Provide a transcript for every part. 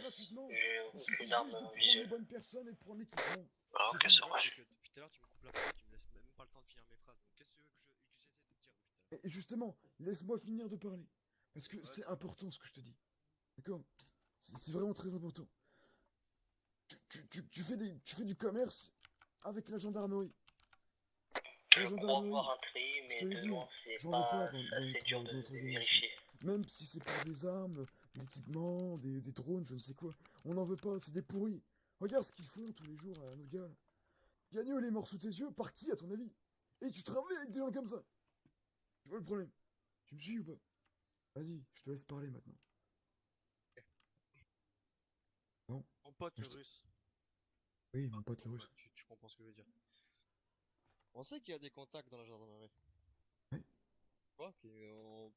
gratuitement. j'ai Il suffit aucune juste arme de prendre les visuelle. bonnes personnes et de prendre l'équipement. Ah, C'est ok, tout. ça C'est marche. que depuis tout à l'heure, tu me coupes la parole, tu me laisses même pas le temps de finir mes phrases. Donc, qu'est-ce que tu veux que j'essaie de te dire depuis tout à l'heure? Et justement, laisse-moi finir de parler. Parce que c'est Vas-y. important ce que je te dis. D'accord? C'est vraiment très important. Tu fais du commerce avec la gendarmerie. La Je crois gendarmerie, voir un tri, je te mais l'ai de dit, loin, c'est j'en veux pas pas dans assez dur de notre organisation. vérifier. Même si c'est pour des armes, de l'équipement, des drones, je ne sais quoi. On n'en veut pas, c'est des pourris. Regarde ce qu'ils font tous les jours à nos gars. Gagnon, il est mort sous tes yeux, par qui à ton avis? Et tu travailles avec des gens comme ça. Tu vois le problème? Tu me suis ou pas? Vas-y, je te laisse parler maintenant. Non? Mon pote, le Je te- russe. Oui, mon pote le Ouais, russe. tu comprends ce que je veux dire. On sait qu'il y a des contacts dans la gendarmerie. Ouais. Tu vois,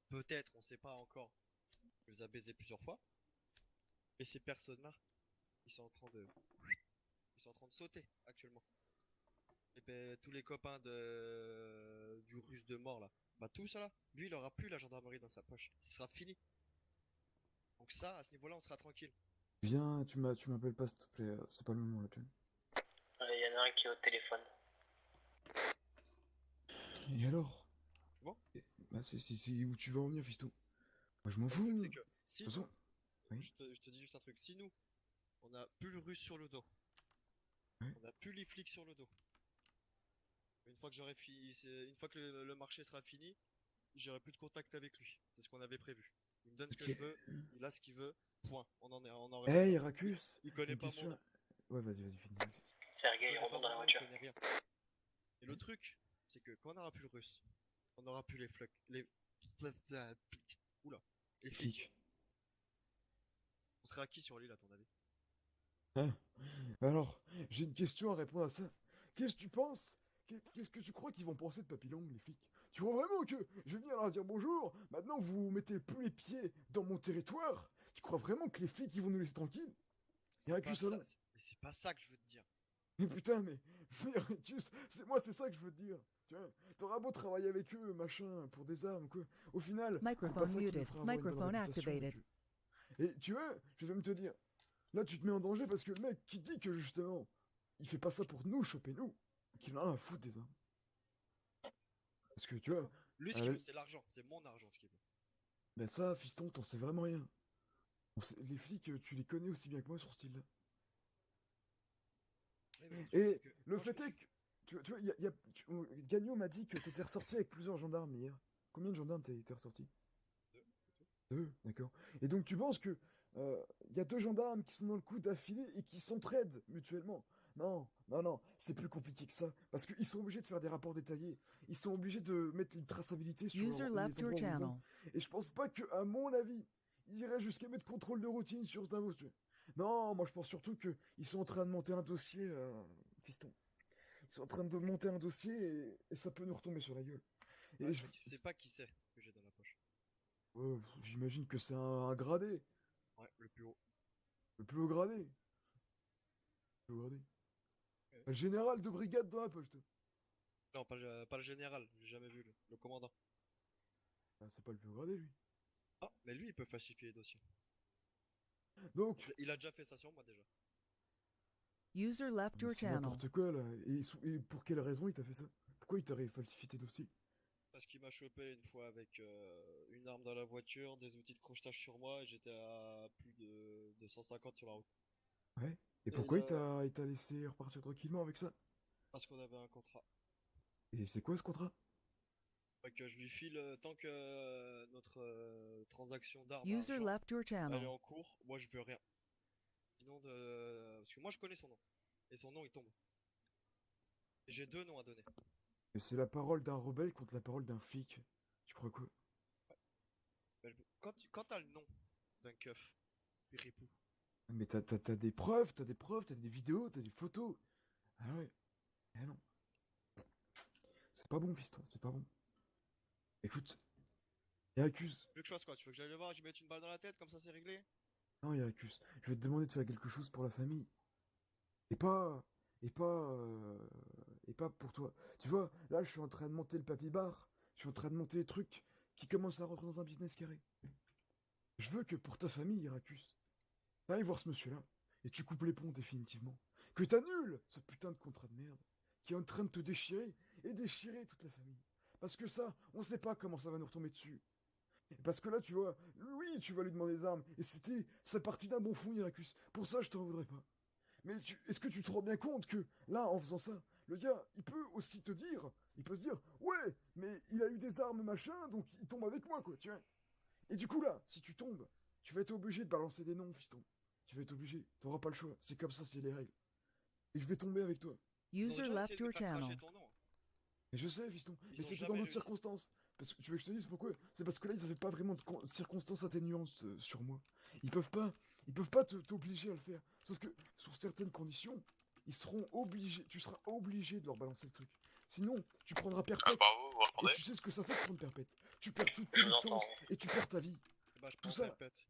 peut-être, on sait pas encore, il nous a baisé plusieurs fois. Et ces personnes-là, ils sont en train de, ils sont en train de sauter actuellement. Et ben, tous les copains du russe de mort là, bah tout ça là, lui il aura plus la gendarmerie dans sa poche. Ce sera fini. Donc ça, à ce niveau-là, on sera tranquille. Viens, tu m'appelles pas s'il te plaît, c'est pas le moment là, tu Il y en a un qui est au téléphone. Et alors? Bon, Bah, c'est où tu veux en venir, fiston? Moi, je m'en le fous. truc De c'est toute que si façon, nous, oui, je te dis juste un truc, si nous, on a plus le russe sur le dos, ouais. on a plus les flics sur le dos. Une fois que j'aurai fini, une fois que le marché sera fini, j'aurai plus de contact avec lui. C'est ce qu'on avait prévu. Il me donne ce que Ok. je veux, il a ce qu'il veut, point. On en reste Hey, là. Racus, Il connaît une pas mon question. nom. Ouais, vas-y, finis. Il Sergei connaît pas remonte dans mon la nom, il voiture. connaît rien. Et le truc, c'est que quand on aura plus le russe, on aura plus les flics, oula, les flics. Flic. On sera à qui sur l'île à ton avis? Hein? Alors, j'ai une question à répondre à ça. Qu'est-ce que tu penses? Qu'est-ce que tu crois qu'ils vont penser de Papillon, les flics? Tu crois vraiment que je vais venir leur dire bonjour? Maintenant, vous mettez plus les pieds dans mon territoire? Tu crois vraiment que les flics, ils vont nous laisser tranquilles? C'est pas Racus, ça, allons. c'est pas ça que je veux te dire. Mais putain, mais Racus, c'est ça que je veux te dire. Tu vois, t'auras beau travailler avec eux, machin, pour des armes, quoi. Au final, c'est pas Microphone ça qui nous muted. fera avoir une bonne Microphone réputation avec activated. eux. Et tu vois, je vais même te dire, là, tu te mets en danger parce que le mec qui dit que justement, il fait pas ça pour nous choper nous, qu'il en a à foutre des armes. Parce que tu vois, Lui, ce qu'il veut, c'est l'argent. C'est mon argent, ce qu'il veut. ben ça, fiston, t'en sais vraiment rien. Les flics, tu les connais aussi bien que moi sur ce style-là. Oui, mais le truc, c'est Et que le quand je me fait est suis... que, tu vois, Gagnon m'a dit que t'étais ressorti avec plusieurs gendarmes hier. Combien de gendarmes t'es ressorti? C'est tout. Deux, d'accord. Et donc tu penses que y a deux gendarmes qui sont dans le coup d'affilée et qui s'entraident mutuellement? Non, c'est plus compliqué que ça. Parce qu'ils sont obligés de faire des rapports détaillés. Ils sont obligés de mettre une traçabilité sur User les left your endroits où ils channel. vont. Et je pense pas que, à mon avis, ils iraient jusqu'à mettre contrôle de routine sur ce Davos. Tu vois. Non, moi je pense surtout que ils sont en train de monter un dossier, fiston. Ils sont en train de monter un dossier et ça peut nous retomber sur la gueule. Et Ouais, je, mais tu sais pas qui c'est que j'ai dans la poche. j'imagine que c'est un gradé. Ouais, le plus haut. Le plus haut gradé. Le plus haut gradé. Ouais. Un général de brigade dans la poche, toi. Non, pas le général, j'ai jamais vu le commandant. Ah, c'est pas le plus haut gradé, lui. Ah, mais lui, il peut falsifier les dossiers. Donc, Il a déjà fait ça sur moi déjà. User left mais your c'est channel. n'importe quoi, là. Et pour quelle raison il t'a fait ça? Pourquoi il t'a falsifié tes dossiers? Parce qu'il m'a chopé une fois avec une arme dans la voiture, des outils de crochetage sur moi, et j'étais à plus de 150 sur la route. Ouais. Et Et pourquoi là, il t'a laissé repartir tranquillement avec ça? parce qu'on avait un contrat. Et c'est quoi ce contrat? Fait que je lui file tant que notre transaction d'armes à User argent, left your elle est channel. en cours, moi je veux rien. Sinon parce que moi je connais son nom. Et son nom il tombe. Et j'ai deux noms à donner. Et c'est la parole d'un rebelle contre la parole d'un flic. Tu crois quoi? Quand t'as le nom d'un keuf, ripou. Mais t'as des vidéos, t'as des photos. Ah ouais. Ah non. C'est pas bon, fiston, c'est pas bon. Écoute, Héracus, Tu veux que je fasse quoi? Tu veux que j'aille le voir et que je lui mette une balle dans la tête, comme ça c'est réglé? non, Héracus, je vais te demander de faire quelque chose pour la famille. Et pas. Et pas. Et pas pour toi. Tu vois, là, je suis en train de monter le papy bar. Je suis en train de monter les trucs qui commencent à rentrer dans un business carré. Je veux que pour ta famille, Héracus, T'arrives voir ce monsieur-là, et tu coupes les ponts définitivement. Que t'annules ce putain de contrat de merde, qui est en train de te déchirer, et déchirer toute la famille. Parce que ça, on sait pas comment ça va nous retomber dessus. Parce que là, tu vois, oui, tu vas lui demander des armes, et c'est parti d'un bon fond, Irakus. Pour ça, je t'en voudrais pas. Mais est-ce que tu te rends bien compte que, là, en faisant ça, le gars, il peut aussi te dire, il peut se dire, ouais, mais il a eu des armes, machin, donc il tombe avec moi, quoi, tu vois. Et du coup, là, si tu tombes, tu vas être obligé de balancer des noms, fiston. Tu vas être obligé, t'auras pas le choix, c'est comme ça, c'est les règles. Et je vais tomber avec toi. Ils ont User déjà left essayé de me your faire cracher channel. ton nom. Mais je sais, fiston, Ils mais ont c'était jamais dans d'autres réussi. circonstances. Parce que tu veux que je te dise pourquoi? C'est parce que là, ils avaient pas vraiment de circonstances atténuantes sur moi. Ils peuvent pas, ils peuvent pas t'obliger à le faire. Sauf que, sous certaines conditions, ils seront obligés, tu seras obligé de leur balancer le truc. Sinon, tu prendras perpète. Bravo, vous Et m'entendez? tu sais ce que ça fait de prendre perpète. Tu perds toutes tes Je vous entends. licences et tu perds ta vie. Bah, je Tout prends ça. perpète.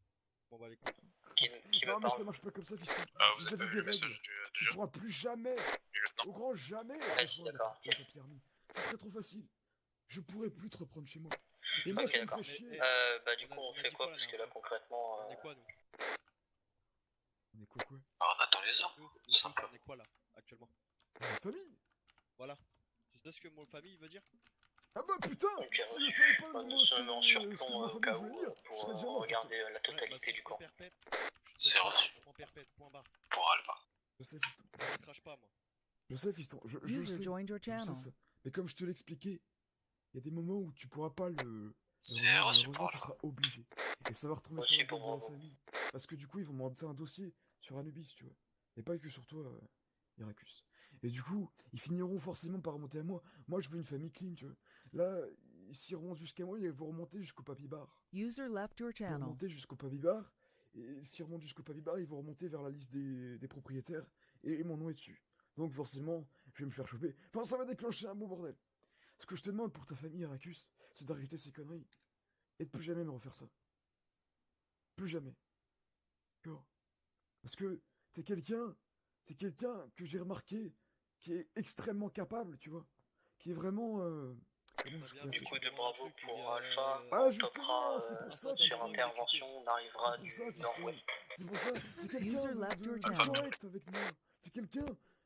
Bon, bah, les couilles. Qui Non, me mais ça parle? marche pas comme ça, fiston. Vous avez Vis-à-vis pas des vu le message règles, du tu jeu? pourras plus jamais, Du lieutenant? au grand jamais, Ouais, je suis rejoindre d'accord. la papier army. Ce serait trop facile. Je pourrais plus te reprendre chez moi. Et Je moi, sais, ça me d'accord. ferait mais, chier. Bah du on coup, a, on on a fait dit quoi? quoi la Parce que dernière là, fois? concrètement... On est quoi, nous? On est quoi? On attend les armes. Nous tous, Sympa. on est quoi, là, actuellement? Une famille. Voilà. Tu sais ce que mon famille veut dire? Ah bah putain. Ok, Si je reçu. savais pas Bah, le nous mot, sommes en ce que surplomb ma au famille cas voulait où dire, je pour serais déjà mort, fiston. regarder la Ouais, bah, totalité si du je prends camp. perpète, je C'est donne pas reçu. d'ordre, je prends perpète, point barre. Pour Alpha. Je sais, fiston. Je crache pas, moi. Je sais, fiston. Je le User sais. joined your Je le sais, channel. ça. Mais comme je te l'expliquais, il y a des moments où tu pourras pas le C'est rejoindre. reçu Malheureusement, pour tu Alpha. seras obligé. Et ça va retomber sur Reçu la pour gueule de la Bravo. famille. Parce que du coup, ils vont monter un dossier sur Anubis, tu vois. Et pas que sur toi, Irakus. Et du coup, ils finiront forcément par remonter à moi. Moi, je veux une famille clean, tu vois. Là, s'ils remontent jusqu'à moi, ils vont remonter jusqu'au Papy Bar. User left your Ils vont channel. remonter jusqu'au Papy Bar. Et s'ils remontent jusqu'au Papy Bar, ils vont remonter vers la liste des propriétaires. Et mon nom est dessus. Donc forcément, je vais me faire choper. Enfin, ça va déclencher un bon bordel. Ce que je te demande pour ta famille, Irakus, c'est d'arrêter ces conneries. Et de plus jamais me refaire ça. Plus jamais. D'accord? Parce que t'es quelqu'un que j'ai remarqué, qui est extrêmement capable, tu vois. Qui est vraiment... comment T'as je bien peux vu, Du appeler coup, ça? de je demande un Bravo truc, il y pour a... Alpha, Ah, on justement, topera c'est pour ça, Instantanément, sur fiston. intervention, on arrivera C'est pour ça, du fiston. nord-ouest. C'est pour ça, c'est quelqu'un User left your de channel. correct avec moi. C'est quelqu'un...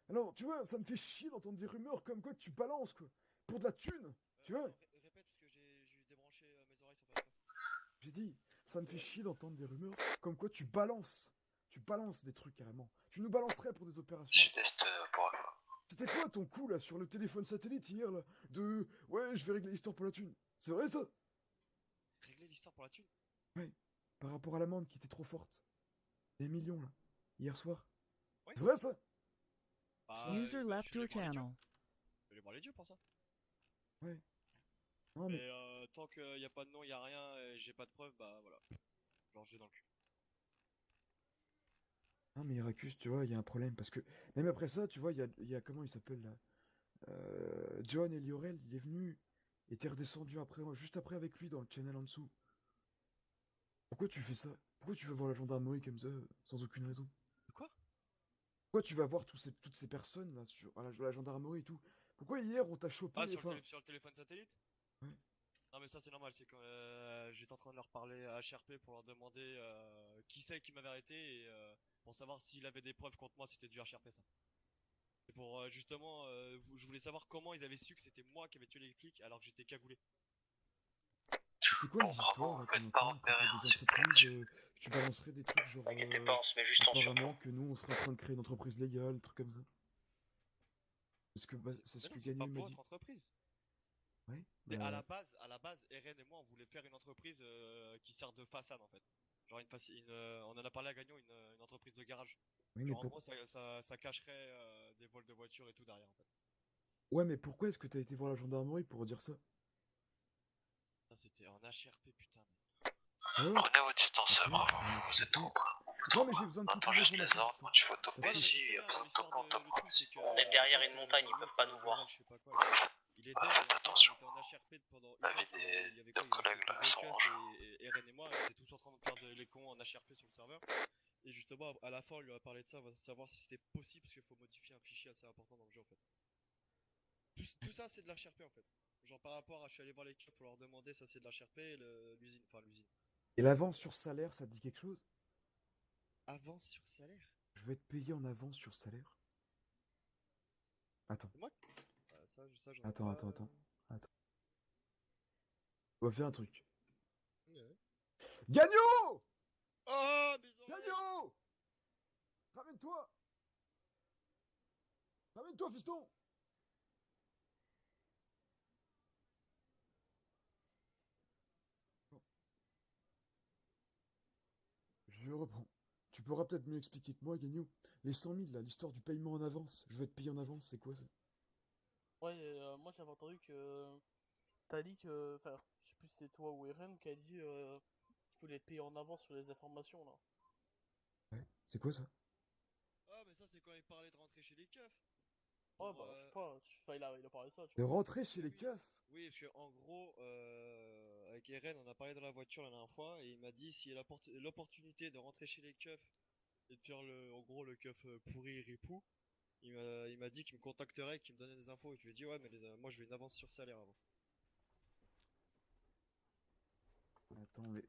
Alors, tu vois, ça me fait chier d'entendre des rumeurs comme quoi tu balances, quoi. Pour de la thune, tu vois. Répète, parce que j'ai débranché mes oreilles sans faire exprès. J'ai dit, ça me fait chier d'entendre des rumeurs comme quoi tu balances. Tu balances des trucs carrément. Tu nous balancerais pour des opérations. Sud-Est pour Alpha. C'était quoi ton coup là sur le téléphone satellite hier là? De ouais, je vais régler l'histoire pour la thune. C'est vrai ça? Régler l'histoire pour la thune? Ouais. Par rapport à l'amende qui était trop forte. Des millions là. Hier soir. Oui. C'est vrai ça? Bah, User bah, left je vais your aller voir les dieux. channel. Je vais aller voir les dieux pour ça. Ouais. Non mais. Mais tant qu'il n'y a pas de nom, il n'y a rien, et j'ai pas de preuves, bah voilà. Genre, j'ai dans le cul. Non mais Irakus, tu vois, il y a un problème parce que même après ça, tu vois, il y a comment il s'appelle là? John Eliorel, il est venu. Et t'es redescendu après, juste après avec lui dans le channel en dessous. Pourquoi tu fais ça? Pourquoi tu vas voir la gendarmerie comme ça, sans aucune raison? Quoi? Pourquoi tu vas voir toutes ces personnes là, à la gendarmerie et tout? Pourquoi hier on t'a chopé Ah, sur enfin... sur le téléphone satellite? Ouais. Non, mais ça, c'est normal, c'est quand j'étais en train de leur parler à HRP pour leur demander qui c'est qui m'avait arrêté et pour savoir s'il avait des preuves contre moi, c'était du HRP ça. Et pour justement, je voulais savoir comment ils avaient su que c'était moi qui avais tué les flics alors que j'étais cagoulé. C'est quoi les Bon, histoires bravo, là vous qu'on faites pas entend à repérer propos un des super entreprises là-dessus. que tu balancerais des trucs genre T'inquiète pas, on se met juste en apparemment surplomb. que nous on serait en train de créer une entreprise légale, un truc comme ça. C'est ce Mais non, que c'est pas Gagné m'a pour dit. votre entreprise. Ouais. Mais Bah, à la base, Eren et moi, on voulait faire une entreprise qui sert de façade en fait. Genre on en a parlé à Gagnon, une entreprise de garage. oui, mais Genre en gros, ça cacherait des vols de voitures et tout derrière en fait. ouais, mais pourquoi est-ce que t'as été voir la gendarmerie pour dire ça? Ça c'était en HRP putain. Alors? Prenez vos distances, Ok, bravo. on a Vous êtes trop bas. Non mais j'ai besoin de On toutes attend les juste les informations. ordres. Quand tu vas Parce toper que- Ouais, non, mais ici, je sais il y a bien, besoin de l'histoire toper, on le truc topera. c'est que On est derrière en fait, une montagne, le ils peuvent mec, pas nous le voir. Laurel, je sais pas quoi, il est dead, et en fait, Attention. on était en HRP pendant une La heure, vie il y avait des quoi, il restait collègues que là deux sont keufs rouges. et Eren et moi, on était tous en train de faire les cons en HRP sur le serveur. Et justement, à la fin, on lui a parlé de ça, on va savoir si c'était possible, parce qu'il faut modifier un fichier assez important dans le jeu en fait. Tout ça, c'est de l'HRP en fait. Genre par rapport à, je suis allé voir les keufs pour leur demander, ça c'est de l'HRP, l'usine, enfin l'usine. Et l'avance sur salaire, ça te dit quelque chose? avance sur salaire. Je vais être payé en avance sur salaire. Attends, Moi, ça j'en ai attends, pas. attends. On va faire un truc. Ouais. Gagnon! Oh, mes oreilles! Gagnon! Ramène-toi! Ramène-toi, fiston! Bon. Je reprends. Tu pourras peut-être mieux expliquer que moi, Gagnon. Les 100 000, là, l'histoire du paiement en avance. Je vais être payé en avance, c'est quoi ça? Ouais, moi j'avais entendu que t'as dit que, enfin, je sais plus si c'est toi ou Eren qui a dit qu'il voulait être payé en avance sur les informations là. Ouais, c'est quoi ça? Ah, mais ça, c'est quand il parlait de rentrer chez les keufs. Ouais, Pour, bah, je sais pas, enfin, il a parlé de ça, tu De vois. rentrer chez Oui, les oui. keufs? Oui, parce que en gros, avec Eren, on a parlé dans la voiture la dernière fois, et il m'a dit s'il y a l'opportunité de rentrer chez les keufs et de faire en gros, le keuf pourri ripou, il m'a dit qu'il me contacterait, qu'il me donnait des infos. Et je lui ai dit ouais, mais moi je veux une avance sur salaire avant. Attends, mais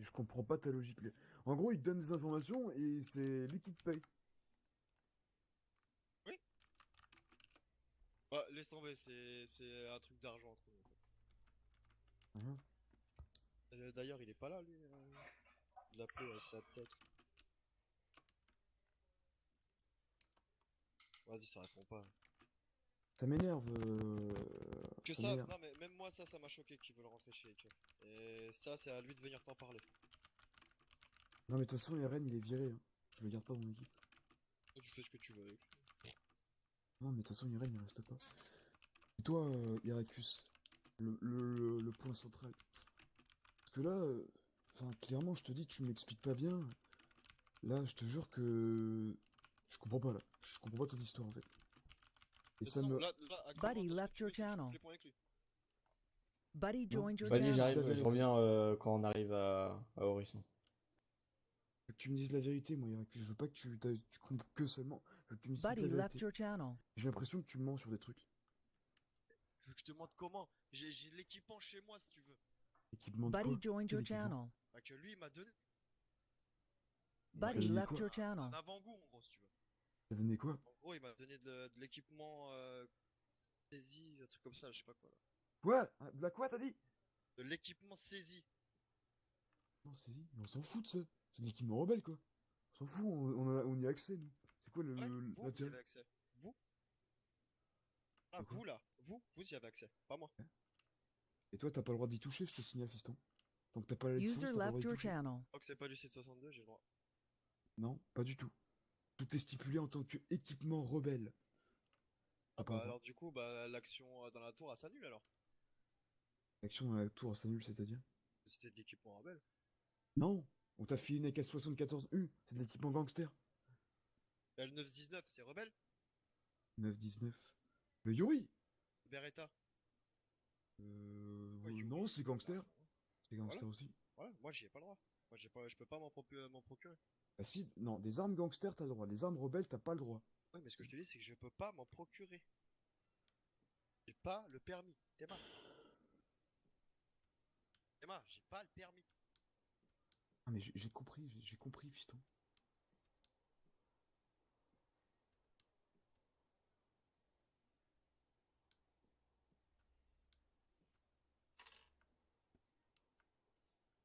je comprends pas ta logique. En gros, il te donne des informations et c'est lui qui te paye. Oui. Bah, laisse tomber, c'est un truc d'argent entre nous. Mhm. D'ailleurs, il est pas là, lui. Il a appelé avec sa tête. Vas-y, ça répond pas. Ça m'énerve. Que Ça ça, m'énerve. non mais même moi ça m'a choqué qu'ils veulent rentrer chez les keufs. Et ça, c'est à lui de venir t'en parler. Non, mais de toute façon, Eren, il est viré. Hein. Je le garde pas dans mon équipe. Toi, tu fais ce que tu veux avec lui. Non, mais de toute façon, Eren, il reste pas. C'est toi, Heracus, le point central. Parce que là, enfin, clairement, je te dis, tu m'expliques pas bien. Là, je te jure que je comprends pas là. Je comprends pas ton histoire en fait. Et De toute ça façon, me. là, actuellement, Buddy toi, ce que left tu your veux, c'est que tu channel. coupes les points avec lui. Buddy Non, joined your je- Vas-y, la channel. j'arrive, je vérité. reviens quand on arrive à Horizon. Je veux que tu me dises la vérité, moi, Heracus. Je veux pas que tu comptes que seulement. Je veux que tu me dises toute Buddy la left vérité. your channel. J'ai l'impression que tu me mens sur des trucs. Je veux que je te montre comment. J'ai l'équipement chez moi si tu veux. Et qui demandent Buddy quoi? joined Quel your équipement? channel. Bah, que lui, il m'a donné Il t'a Buddy donné left quoi? your channel. un avant-goût en gros si tu veux. T'as donné quoi? En gros, il m'a donné de l'équipement saisie, un truc comme ça, je sais pas quoi là. Quoi? Ah, de la quoi, t'as dit? De l'équipement saisie. Non, c'est dit. Mais on s'en fout de ça. C'est de l'équipement rebelle, quoi. On s'en fout, on y a accès, nous. C'est quoi Ouais, vous y l'intérêt? avez accès. Vous? Ah, De quoi? vous là. Vous y avez accès. Pas moi. Et toi, t'as pas le droit d'y toucher, je te signale, fiston. Tant que t'as pas la licence, User t'as pas le droit left d'y your toucher. channel. Tant que c'est pas du 762, j'ai le droit. Non, pas du tout. Tout est stipulé en tant qu'équipement rebelle. Ah T'as pas le bah droit. alors du coup, bah l'action dans la tour, elle s'annule alors. L'action à la tour s'annule, c'est-à-dire? C'était de l'équipement rebelle. Non! On t'a filé une AK-74U, c'est de l'équipement gangster. Et le 919, c'est rebelle. 9-19. Le Yuri! Beretta. Ouais, Yuri, non, c'est gangster. bah, C'est gangster Voilà. aussi. Voilà, moi j'y ai pas le droit. Moi je peux pas m'en procurer. Ah si, non, des armes gangster, t'as le droit. Les armes rebelles, t'as pas le droit. Ouais, mais ce que je te dis, c'est que je peux pas m'en procurer. J'ai pas le permis. Théma. Théma, j'ai pas le permis. Ah mais j'ai compris, j'ai compris, fiston.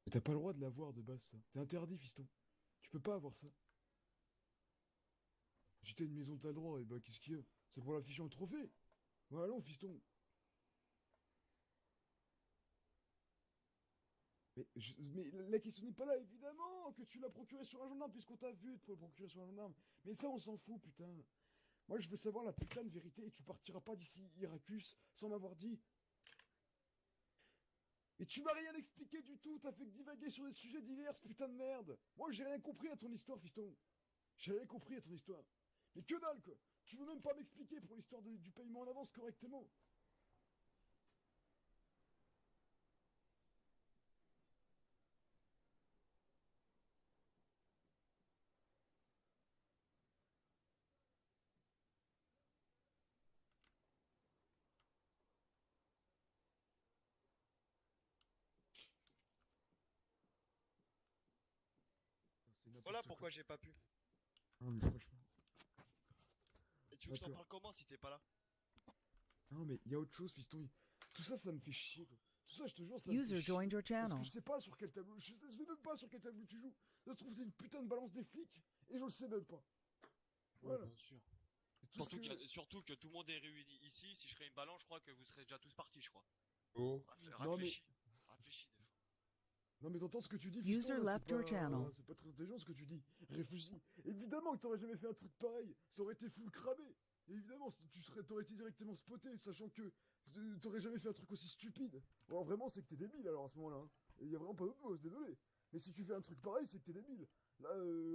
Mais t'as pas le droit de l'avoir de base, ça. C'est interdit, fiston. Tu peux pas avoir ça. Si t'as une maison, t'as le droit, et bah qu'est-ce qu'il y a? C'est pour l'afficher en trophée. Ouais, allons, fiston. Mais la question n'est pas là, évidemment, que tu l'as procuré sur un gendarme, puisqu'on t'a vu te le procurer sur un gendarme. Mais ça, on s'en fout, putain. Moi, je veux savoir la putain de vérité, et tu partiras pas d'ici, Heracus, sans m'avoir dit. Et tu m'as rien expliqué du tout, t'as fait que divaguer sur des sujets divers, putain de merde. Moi, j'ai rien compris à ton histoire, fiston. J'ai rien compris à ton histoire. Mais que dalle, quoi. Tu veux même pas m'expliquer pour l'histoire du paiement en avance correctement. C'est Voilà n'importe pourquoi j'ai pas pu. quoi. Non, mais franchement. Et tu veux que je t'en D'accord. parle comment si t'es pas là? Non, mais il y a autre chose, fiston. Tout ça, ça me fait chier, quoi. Tout ça, je te jure, ça me fait User chier. joined your Parce channel. que je sais pas sur quel tableau. Je sais même pas sur quel tableau tu joues. Ça se trouve, c'est une putain de balance des flics. Et je le sais même pas. Voilà. bien sûr. C'est tout ce Surtout, que- surtout que tout le monde est réuni ici. Si je serais une balance, je crois que vous serez déjà tous partis, je crois. Oh. Non, mais- Réfléchis. Réfléchis des fois. Non, mais t'entends ce que tu dis, User fiston, là, left your channel. c'est pas très intelligent ce que tu dis. Réfléchis. Évidemment que t'aurais jamais fait un truc pareil. Ça aurait été full cramé. Et évidemment, t'aurais été directement spoté, sachant que t'aurais jamais fait un truc aussi stupide. Bon, alors vraiment, c'est que t'es débile alors à ce moment-là. Hein. Il y a vraiment pas d'autre mot, désolé. Mais si tu fais un truc pareil, c'est que t'es débile. Là,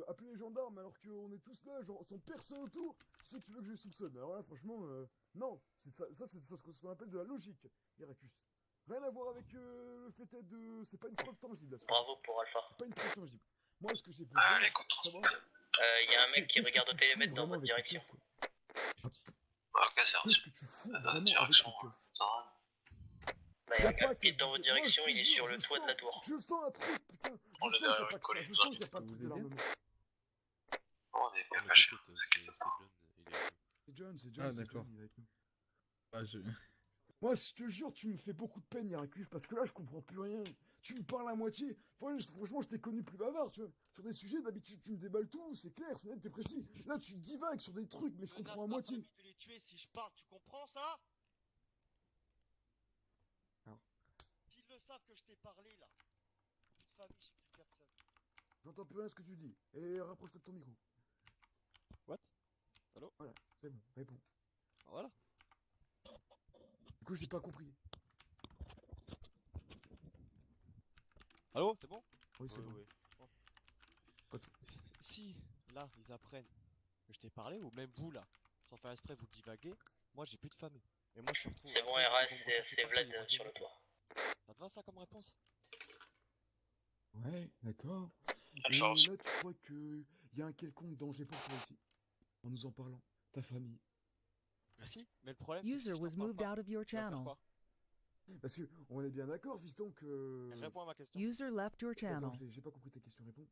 appeler les gendarmes alors qu'on est tous là, genre sans personne autour, qui c'est que tu veux que je soupçonne? Alors là, franchement, non. C'est ce qu'on appelle de la logique, Heracus. Rien à voir avec le fait de. C'est pas une preuve tangible, là. ce qu'on Bravo pour Alpha. c'est pas une preuve tangible. Moi, ce que j'ai Allez, besoin, contre savoir, Il y a un c'est mec qui qu'est-ce que regarde tu au télémètre fous dans vraiment votre avec les direction. keufs, quoi. Ok, c'est reçu. Qu'est-ce que tu fous vraiment avec les Direction, keufs? ça. Bah, il y Y a a un gars pas qui est que- dans votre moi, je direction, te il est jure, sur le je toit de la sens- tour. Je sens un truc, putain. Je On est sens qu'il y a derrière pas le que ça. collier, Je sens qu'il y a vous pas le vous truc aider d'élargement. On est bien Non, caché. t'inquiète, c'est John, il est avec nous. C'est John, c'est Ah, John, c'est d'accord. John, il est avec nous. Ah, je... Moi, je te jure, tu me fais beaucoup de peine, Heracus, parce que là, je comprends plus rien. Tu me parles à moitié. Franchement, je t'ai connu plus bavard, tu vois. Sur des sujets, d'habitude, tu me déballes tout, c'est clair, c'est net, t'es précis. Là, tu divagues sur des trucs, mais je comprends à moitié. de les tuer si je parle, tu comprends ça? Alors. S'ils le savent que je t'ai parlé là. Plus de famille, j'ai plus personne. J'entends plus rien ce que tu dis. Et rapproche-toi de ton micro. What? Voilà, c'est bon, réponds. Voilà. Du coup, j'ai pas compris. Allô, c'est bon? Oui, c'est bon. Ok. Si, là, ils apprennent que je t'ai parlé, ou même vous là, sans faire exprès, vous divaguez, moi j'ai plus de famille. Et moi je suis retrouvé. C'est bon, RS, c'est Vlad sur le toit. Ça te va ça comme réponse? Ouais, d'accord. Elle Et sort là, aussi. tu crois que y a un quelconque danger pour toi ici? En nous en parlant. Ta famille. Merci, mais le problème c'est que si User je t'en was parle moved pas, out of your tu vas faire channel. quoi? Parce que, on est bien d'accord, fiston, que... Réponds à ma question. User left your Attends, channel. j'ai pas compris ta question, réponds.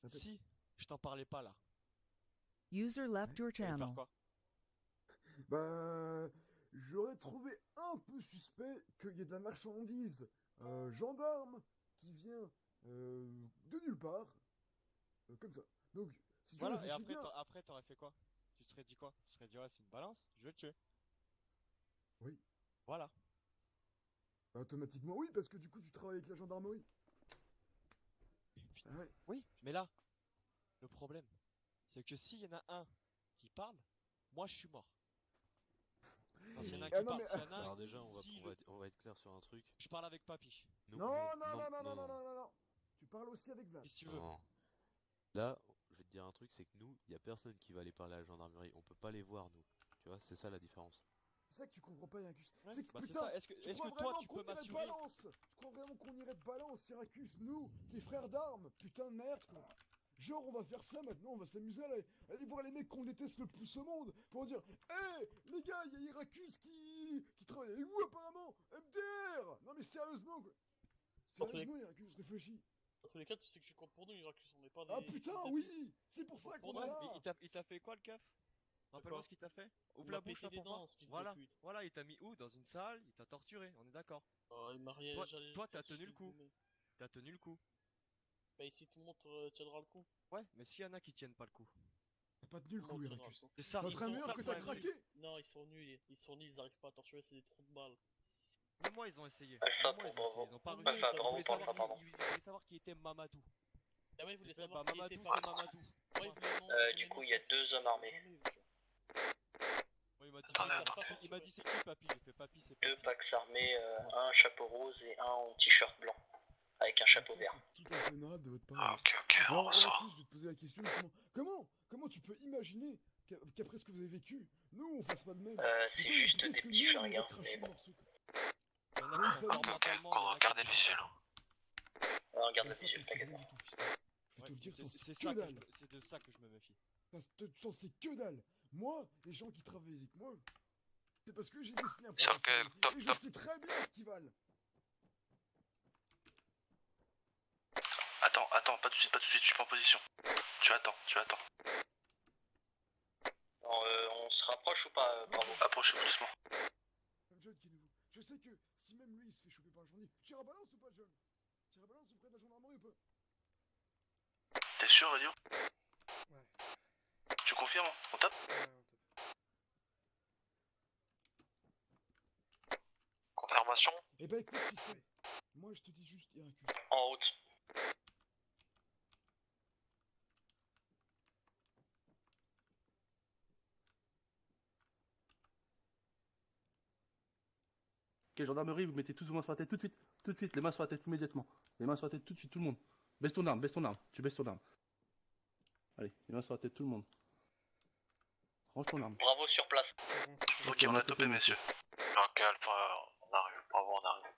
Répète. Si je t'en parlais pas là, User left your tu vas faire channel. quoi? Bah... J'aurais trouvé un peu suspect qu'il y ait de la marchandise gendarme qui vient de nulle part. Comme ça. Donc, si tu Voilà, et réfléchis après bien... après t'aurais fait quoi? Tu te serais dit quoi? Tu te serais dit ouais c'est une balance, je vais te tuer. Oui. Voilà. Bah, automatiquement, oui, parce que du coup, tu travailles avec la gendarmerie. Ah ouais. Oui, mais là, le problème, c'est que s'il y en a un qui parle, moi je suis mort. Enfin, s'il y en a un Ah qui non, parle, mais- s'il y en a un Alors qui- déjà, si on va être clair sur un truc. je parle avec papy. Nous, Non, nous- non, non, non, non, non, non, non, non. Tu parles aussi avec Vlad. Si tu veux. non. Là, je vais te dire un truc, c'est que nous, il y a personne qui va aller parler à la gendarmerie. On peut pas les voir, nous. Tu vois, c'est ça la différence. C'est ça que tu comprends pas, Heracus. Ouais, C'est que bah c'est putain, ça. Est-ce tu que crois toi vraiment tu qu'on peux irait de m'assurer? balance? Tu crois vraiment qu'on irait de balance, Syracuse, nous, tes frères d'armes? Putain de merde, quoi. Genre, on va faire ça maintenant, on va s'amuser à aller voir les mecs qu'on déteste le plus au monde pour dire hé, les gars, il y a Syracuse qui travaille avec vous apparemment. MDR. Non mais sérieusement, quoi. Sérieusement, Syracuse, réfléchis. Dans tous les cas, tu sais que tu comptes pour nous, Heracus, on n'est pas des... Ah putain, oui. C'est pour ça qu'on Ouais, est là. Mais il t'a fait quoi le keuf? Rappelle-moi quoi ce qu'il t'a fait. Il Ouvre m'a la bouche là pété les pour voir. dents, ce fils Voilà, de pute. voilà, il t'a mis où? Dans une salle, il t'a torturé, on est d'accord. Il m'a rien... Toi, j'allais- toi, t'as qu'est-ce que tenu je le te coup. dis, mais- T'as tenu le coup. Bah ici, tout le monde tiendra le coup. Ouais, mais s'il y en a qui tiennent pas le coup. T'as pas tenu le Tout le coup, monde tiendra le Syracuse. coup. C'est ça. Ça Ils serait sont- meilleur ça que serait t'as nul. craqué. Non, ils sont nuls, ils arrivent pas à torturer, c'est des trous de balles. Même moi, ils ont essayé. Alpha, Même moi, ils ont bravo. essayé. Ils ont pas Alpha, réussi. bravo, Ils voulaient pardon, savoir pardon. ils voulaient savoir qui était Mamadou. Ah ouais, ils voulaient Bah, savoir qui était Mamadou, pas... c'est Mamadou. Ouais, ils voulaient non, Du coup, il y a 2 hommes armés. Ouais, il m'a dit, Attendez, ça attendez. pas il m'a dit c'est qui papy? J'ai fait papy, c'est 2 papy. packs armés, un chapeau rose et un en t-shirt blanc. Avec un chapeau Ça, vert. c'est tout à fait honorable de votre part. Ah, ok, on Alors, ressort. Heracus, je vais te poser la question justement. Comment tu peux imaginer qu'après ce que vous avez vécu, nous on fasse pas de même? C'est juste Pourquoi des est-ce que petits nous, on va flingues, hein, cracher mais le bon. morceau, quoi? Il y en a Ouais, qui il sont fallait- forts Ok, mentalement. qu'on il y en a qui regardait sont le visuel. On regarde Mais le ça, visuel, t'en sais t'inquiète rien pas. du tout, fiston. Je vais te Ouais, le dire, t'en sais c'est que ça que dalle. c'est de ça que je me méfie. T'en sais que dalle. Moi, les gens qui travaillent avec moi, c'est parce que j'ai dessiné un Sauf potentiel. que, top, Et je top. sais très bien ce qu'ils valent. Attends, pas tout de suite, pas tout de suite, je suis pas en position. Tu attends. On se rapproche ou pas, Bravo? Approchez-vous doucement. Comme John, qui est nouveau. Je sais que si même lui il se fait choper par un journée, tire à balance ou pas, John? Tire à balance auprès de la gendarmerie ou pas? T'es sûr, Radio? Ouais. Tu confirmes? On tape? Ouais, on tape. Confirmation. Eh ben écoute, Tristan, moi je te dis juste Heracus. En route. Ok, gendarmerie, vous mettez tous vos mains sur la tête tout de suite, les mains sur la tête immédiatement. Les mains sur la tête tout de suite, tout le monde. Baisse ton arme, tu baisses ton arme. Allez, les mains sur la tête tout le monde. Range ton arme. Bravo sur place. C'est bon, c'est bon. Ok, on a topé, messieurs. Non, calme, on arrive. Bravo, on arrive.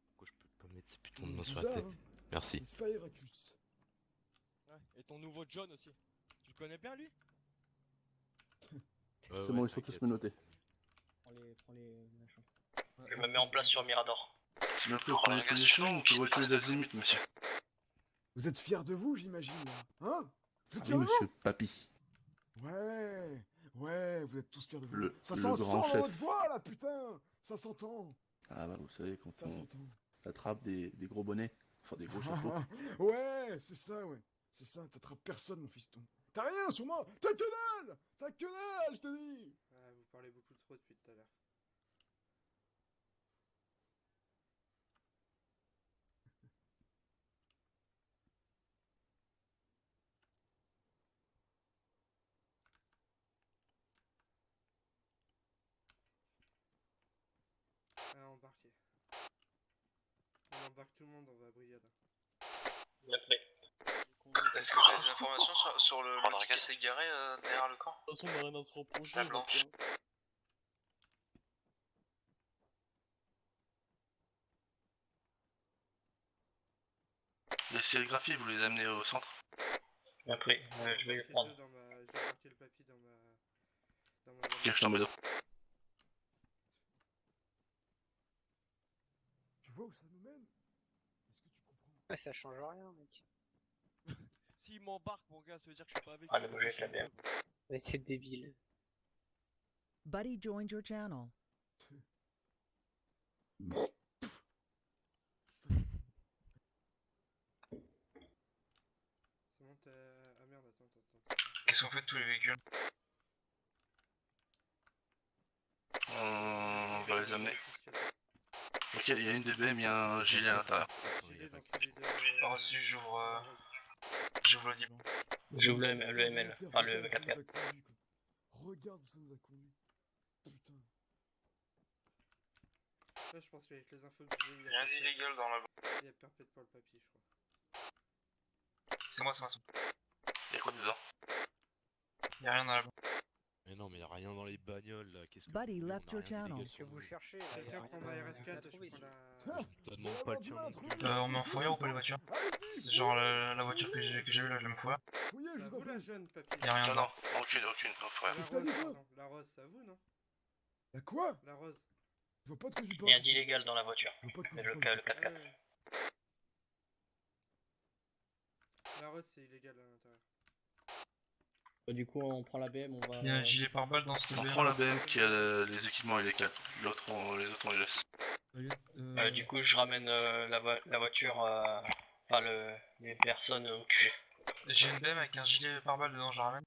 Pourquoi je peux pas mettre ces putains de mains sur la Bizarre, tête? hein? Merci. N'est-ce pas, Heracus? Ouais, et ton nouveau John aussi. Tu le connais bien lui? C'est bon, ils sont tous menottés. Prends les machins. Je me mets en place sur Mirador. C'est bien pris, Vous on prend prenez les la position, positions, vous pouvez reculer d'azimuth, monsieur. Vous êtes fiers de vous, j'imagine, là? Hein? Vous êtes Oui, fiers de vous? monsieur Papy. Ouais, vous êtes tous fiers de vous. Ça le s'en sent grand dans chef. votre voix, là, putain! Ça s'entend, Ah bah, vous savez, quand ça on s'entend. attrape des gros bonnets, enfin des gros chapeaux. Ouais, c'est ça, ouais. C'est ça, t'attrapes personne, mon fiston. T'as rien sur moi! T'as que dalle! T'as que dalle, je te dis! Ah, vous parlez beaucoup trop depuis tout à l'heure. Ah, embarquez. On embarque tout le monde, on va à Brigade. Bien fait. Est-ce que vous avez des informations sur le qui était garé derrière le camp? De toute façon, on a rien à se reprocher. La donc, blanche. Les sérigraphies, vous les amenez au centre? Bien pris. Je vais le prendre. J'ai embarqué le papy dans ma Ok, je t'en mets deux. Tu vois où ça nous mène? Est-ce que tu comprends? Ouais, ça change rien, mec. S'il m'embarque, mon gars, ça veut dire que je suis pas avec Ah, lui. le bouger, je l'aime bien. Mais c'est débile. Buddy joined your channel. C'est bon, t'as... Ah merde, attends. Qu'est-ce qu'on fait de tous les véhicules? On va les amener. Ok, il y a une DBM, il y a un gilet à l'intérieur. Gilet dans celui de... Reçu, j'ouvre le diplôme. J'ouvre le ML. Enfin, le Regarde où ça 4x4. nous a conduit, quoi. Regarde où ça nous a conduit. Putain. Là, je pense qu'avec les infos que j'ai, Rien d'illégal dans la... il y a perpète le papier, je crois. C'est moi. Y'a quoi dedans? Y'a rien dans la... Mais non, mais y a rien dans les bagnoles là. Qu'est-ce que Buddy vous voulez, left on a your rien channel. d'illégal Qu'est-ce que sur vous nous. cherchez là Quelqu'un prend ma RS4, je trouvé, prends la... Tiens, Je te demande pas le tir non plus. on met en fouilleur ou pas les voitures? Allez-y, Genre la voiture que j'ai vue là, je vais me fouiller. fouillez, je C'est à vous en vous la prie. jeune, papy. Y'a rien dedans. Aucune, frère. La Qu'est-ce que t'as rose, dit, toi pardon. La rose, c'est à vous, non? Y'a quoi? La rose. Je vois pas de quoi tu Il parles. y a d'illégal dans la voiture. Je vois pas de quoi Mais tu le parles. 4x4. Ouais. La rose, c'est illégal à l'intérieur. Du coup, on prend la BM, on va. Il y a un gilet pare-balles dans ce On prend la BM qui a les équipements et les 4. Les autres, on les laisse. Du coup, je ramène la voiture, enfin les personnes au QG. J'ai une BM avec un gilet pare-balles dedans, je ramène.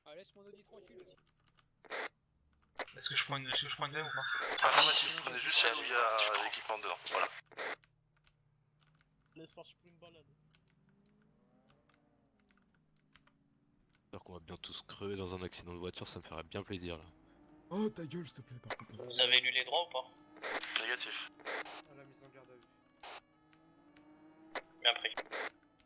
Ah, laisse mon Audi tranquille aussi. Est-ce que je prends une BM ou pas? Affirmatif, on est juste celle où il y a l'équipement dedans, voilà. Laisse partir pour une balade. Alors qu'on va bien tous crever dans un accident de voiture, ça me ferait bien plaisir là. Oh, ta gueule, s'il te plaît, par contre. Vous avez lu les droits ou pas? Négatif. À la mise en garde à vue. Bien pris.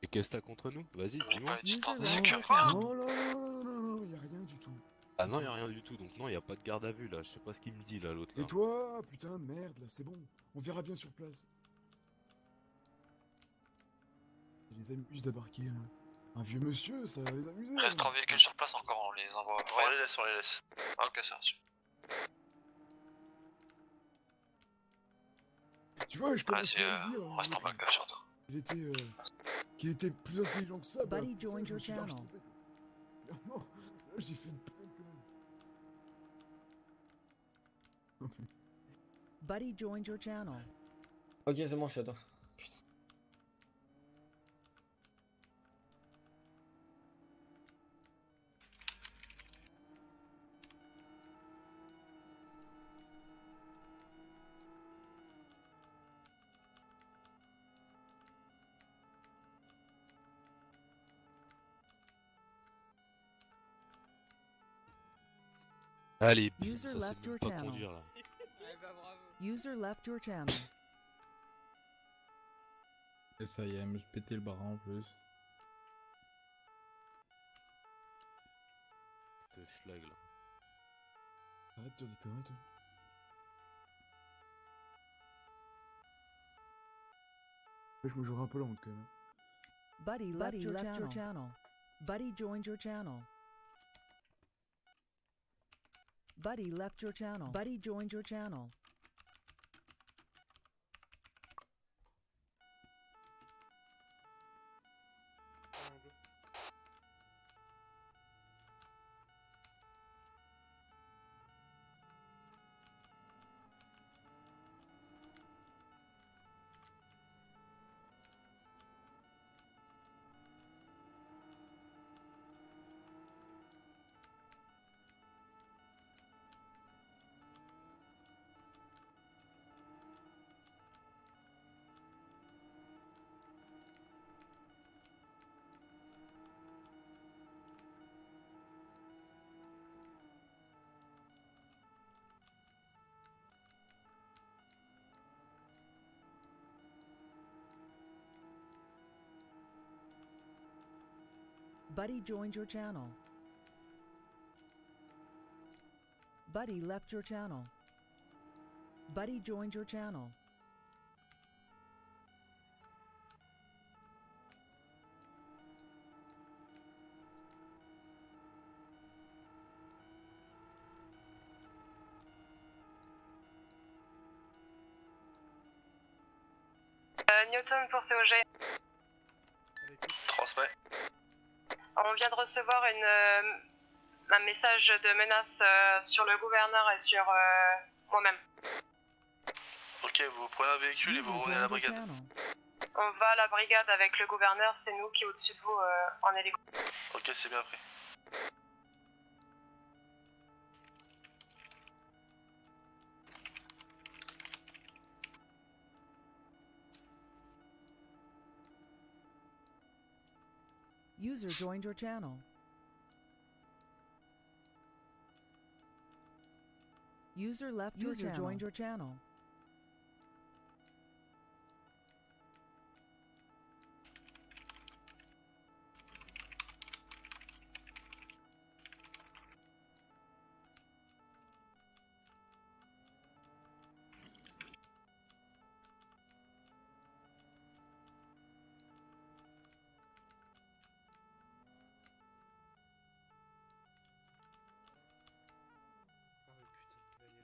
Et qu'est-ce que t'as contre nous? Vas-y, dis-moi. User Non, left your channel. non, y'a rien du tout. Ah non, y a rien du tout, donc non, y a pas de garde à vue là. Je sais pas ce qu'il me dit là, l'autre là. Et toi, putain de merde, là, c'est bon. On verra bien sur place. Ça les amuse d'embarquer un vieux monsieur, ça va les amuser. Reste 3 véhicules sur place encore, on les envoie. On les laisse. Ok, c'est reçu. Tu vois, je commençais Vas-y, à le dire. reste en bac, surtout. Qu'il était plus intelligent que ça. Buddy putain, joined je me your suis large channel. trompé, quoi. Clairement, là, j'ai fait une putain de connerie. Buddy joined your channel. Ok, c'est bon, je suis à toi. Allez, bim, User ça left c'est your même pas channel. conduire là. Eh bah bravo. User left your channel. Et ça y est, elle me péter le bras en plus. Ce schlag là. Arrête de dire des conneries, toi. Ouais, je me jouerai un peu la honte quand même. Buddy left your channel. Buddy joined your channel. Buddy left your channel. Buddy joined your channel. Buddy joined your channel. Buddy left your channel. Buddy joined your channel. Newton pour COG. Transmet. On vient de recevoir un message de menace sur le gouverneur et sur moi-même. Ok, vous prenez un véhicule et vous revenez à la brigade. On va à la brigade avec le gouverneur, c'est nous qui est au-dessus de vous en hélico. Ok, c'est bien pris. User joined your channel. User left your channel. User joined your channel.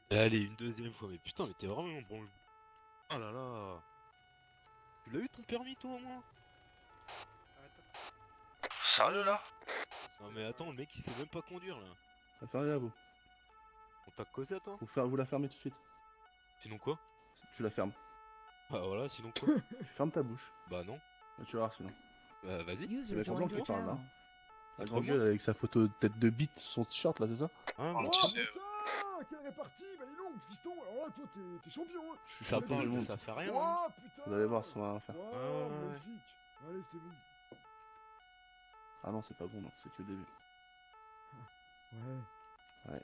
Et allez, une deuxième fois, mais putain, mais t'es vraiment bon. Oh là là. Tu l'as eu ton permis toi au moins? Sérieux là? Non mais attends, le mec il sait même pas conduire là. Ça fait rien à vous. On t'a causé à toi? Vous la fermez tout de suite. Sinon quoi? Tu la fermes. Bah voilà, sinon quoi? Tu fermes ta bouche. Bah non. Bah, tu vas voir sinon. Bah vas-y. C'est Maître Blanc qui parle là. La Maître grande Blanc gueule avec sa photo de tête de bite sur son t-shirt là, c'est ça? Hein, Oh bah, putain, quelle répartie. Bah dis donc, fiston, alors là toi t'es champion hein. Je suis Ça champion parle, du monde. ça fait rien. Oh putain. Vous allez voir ce qu'on va faire. Oh, magnifique. Allez, c'est bon. Ah non, c'est pas bon, non, c'est que le début. Ouais. Ouais.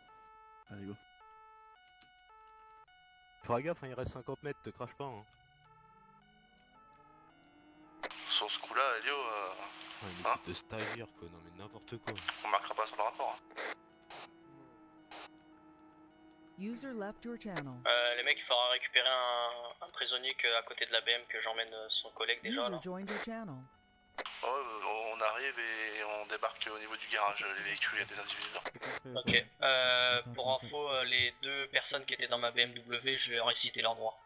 Allez, go. Fais gaffe, hein, il reste 50 mètres, te crache pas. Hein. Sur ce coup-là, Elio, Une équipe de stagiaires quoi, non mais n'importe quoi. on marquera pas sur le rapport. Hein. User left your channel. Les mecs, il faudra récupérer un prisonnier à côté de la BM que j'emmène son collègue déjà User là. joined your channel. On arrive et on débarque au niveau du garage, les véhicules, il y a des individus dedans. Ok, pour info, les deux personnes qui étaient dans ma BMW, je leur ai cité leurs droits.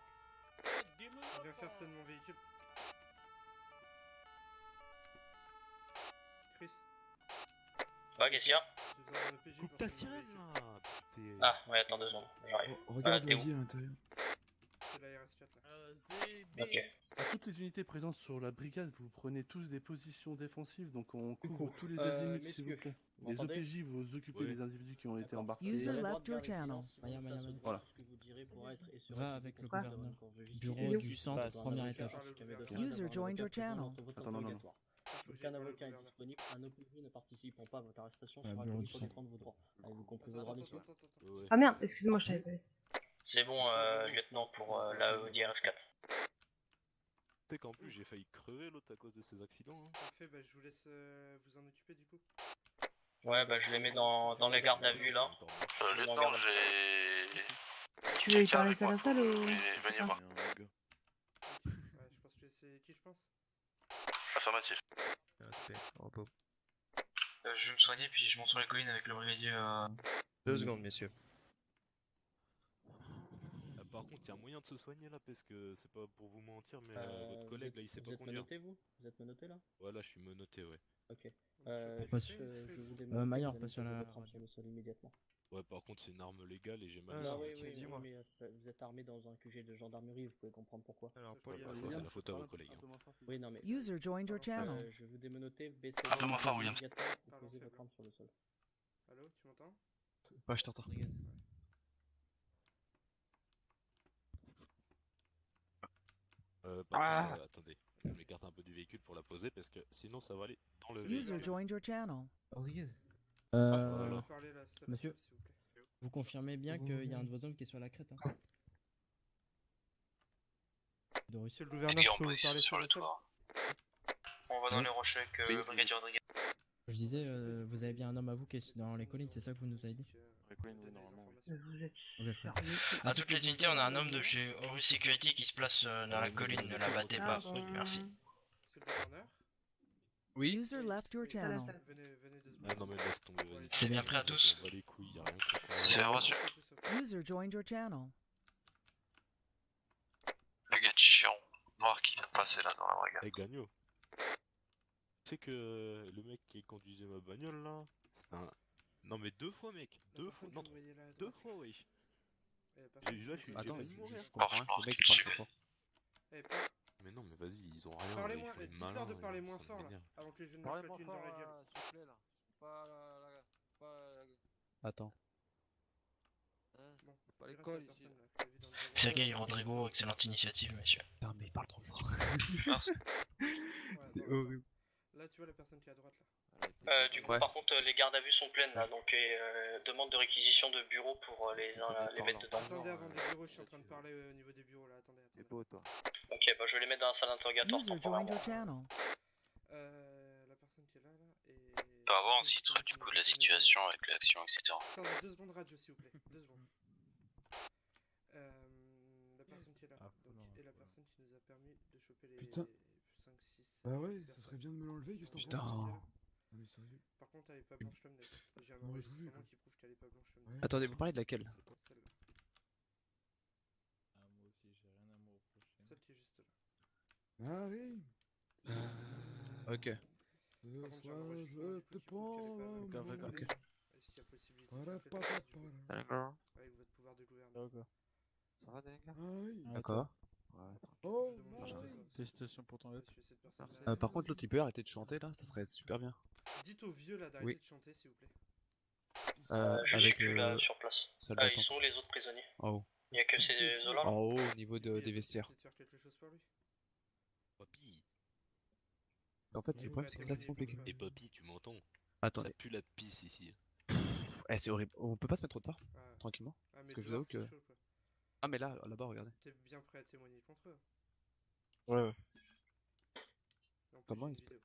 viens faire ça de mon véhicule. Chris, Ouais, qu'est-ce qu'il y a? j'ai besoin d'un OPJ Coupe pour ta faire mon sirène véhicule. là putain. Ah, ouais, attends 2 secondes, j'arrive. Regarde, t'es où? vas-y à l'intérieur. C'est la RS4 là. ZB. Ok. À toutes les unités présentes sur la brigade, vous prenez tous des positions défensives, donc on couvre tous les azimuts s'il vous messieurs, plaît. vous Les m'entendez? OPJ, vous occupez Ouais. les individus qui ont été D'accord. embarqués. User Vous avez le droit left de your garder channel. silence, sinon ça se Voilà. passe ce que vous direz pour être et Va avec le Quoi gouverneur. bureau Bureau du centre, première étage. User joined your channel. Attends, non, non, non. Aucun avocat est disponible, un OPJ ne participeront pas à votre arrestation, Ouais, sera bureau puni du pour centre. défendre vos droits. Avez-vous compris vos droits, messieurs? Ouais. Ah merde, excuse-moi, je t'avais pas vu. C'est bon, lieutenant, pour la Audi RS4. Tu sais qu'en plus j'ai failli crever l'autre à cause de ces accidents. Hein. Parfait, bah je vous laisse vous en occuper du coup. Ouais, bah je les mets dans les gardes à vue là. Lieutenant, j'ai... Tu veux y parler avec à la moi. salle ou... Venez voir. Ouais, je pense que c'est qui je pense? Affirmatif. Je vais me soigner puis je monte sur les collines avec le brigadier. 2 secondes, messieurs. Par contre, il y a moyen de se soigner là parce que c'est pas pour vous mentir, mais votre Vous collègue êtes- là il sait vous pas êtes conduire. menotté, vous? Vous êtes menotté là? Ouais, là je suis menotté, ouais. Ok. Pas sûr. Je vous demande Maillard, de pas sur mettre la votre arme sur le sol immédiatement. Ouais, par contre, c'est une arme légale et j'ai mal. Non, Alors, oui, ok, oui, dis-moi. mais vous êtes armé dans un QG de gendarmerie, vous pouvez comprendre pourquoi. Alors, Ouais, bah, ça, c'est la faute à vos collègues. Hein. Oui, non, mais User joined your channel. je vous démonoté, baissez Un peu moins fort, William. immédiatement ou Pardon, posez faible. votre arme sur le sol. Allô, tu m'entends? Ouais, je t'entends. Par contre, attendez, je m'écarte un peu du véhicule pour la poser parce que sinon ça va aller dans le User véhicule. joined your channel. voilà. Parlez là, seul, Monsieur, s'il vous plaît. vous confirmez bien qu'il y a un de vos hommes qui est sur la crête, hein? De Russie. Monsieur le gouverneur, je peux vous parler sur le sol? On va dans Ouais. les rochers avec le brigadier Rodriguez. Je disais, vous avez bien un homme à vous qui est dans les collines, c'est ça que vous nous avez dit? Vous êtes Ok, frère. À toutes les unités, on a un homme de chez Horus Security qui se place dans la colline, ne la battez pas. Merci. Monsieur le gouverneur? Oui. User left your channel. Venez 2 secondes. Ah non mais laisse tomber, vas-y. C'est bien prêt à tous? On bat les couilles, y a rien qui C'est reçu. User joined your channel. Le gars de chiant noir qui vient de passer là dans la brigade. Eh Gagno. Tu sais que le mec qui conduisait ma bagnole là, c'est un... Non mais 2 fois mec, 2 fois, non, 2 fois wesh. Là je suis Attends, j'ai failli je mourir. comprends rien. Le mec il parle trop fort. Mais non mais vas-y, ils ont rien. Parlez-moi, ils font les dites-leur de malins, parler ils moins sont fort là, vénères. avant que je vienne Parlez me moins claquer une dans la fort, gueule. s'il vous plaît là. Pas Attends. Bon, pas grâce l'école à la ici. personne, là, que t'as vu dans le bureau. Sergei Rodrigo, excellente initiative, monsieur. Putain, mais il parle trop fort. Ouais, C'est bon, horrible. là, tu vois la personne qui est à droite là. Du coup, par contre, les gardes à vue sont pleines là, donc demande de réquisition de bureau pour les mettre dedans. Attendez avant des bureaux, je suis en train de parler au niveau des bureaux là, attendez. T'es beau toi. Ok, bah je vais les mettre dans la salle d'interrogatoire. User joined your channel. La personne qui est là et... On va voir un titre du coup de la situation avec l'action, etc. Attendez, 2 secondes radio s'il vous plaît, 2 secondes. La personne qui est là, donc, et la personne qui nous a permis de choper les Putain. 5, 6, Bah ouais, ça serait bien de me l'enlever, qu'est-ce que t'en Putain. penses? Non mais sérieux. Par contre, elle est pas blanche l'homme J'ai un Ouais, j'ai vu, enregistrement quoi. qui prouve qu'elle est pas blanche l'homme Ouais. Attendez, vous parlez de laquelle? Celle-là. Ah, moi aussi, j'ai rien à me reprocher. Celle qui est juste là. Marie, Ok. ce Par contre, j'ai un soir enregistrement je du te coup qui prouve prends. qu'elle est pas Ok, blanche. ok. Est-ce qu'il y a possibilité Para, de faire para, quelque chose du coup D'accord. avec votre pouvoir de gouverneur? D'accord. Ça va, les gars? Marie. D'accord. Ouais. Oh, Je demande Marie. juste Félicitations pour ton lettre. monsieur, cette personne-là- Par contre, l'autre il peut arrêter de chanter là, ça serait super bien. Dites aux vieux là d'arrêter Oui. de chanter s'il vous plaît. Je Avec suis plus là sur place. salle Ils d'attente. sont où les autres prisonniers? En haut. Il y a que ces zones là? En haut, au niveau Il y a des vestiaires. possibilité de faire quelque chose pour lui. Papy. En fait, le problème c'est que là c'est compliqué. Et Papy, tu m'entends? Attendez. Ça pue la pisse ici. Eh, c'est horrible. On peut pas se mettre autre part? Ah. Tranquillement? Ah, mais Parce que je vous dehors, avoue que. c'est chaud, quoi. Ah, mais là-bas, regardez. T'es bien prêt à témoigner contre eux. Ouais, ouais. Et en plus, Comment j'ai il une se- vidéo.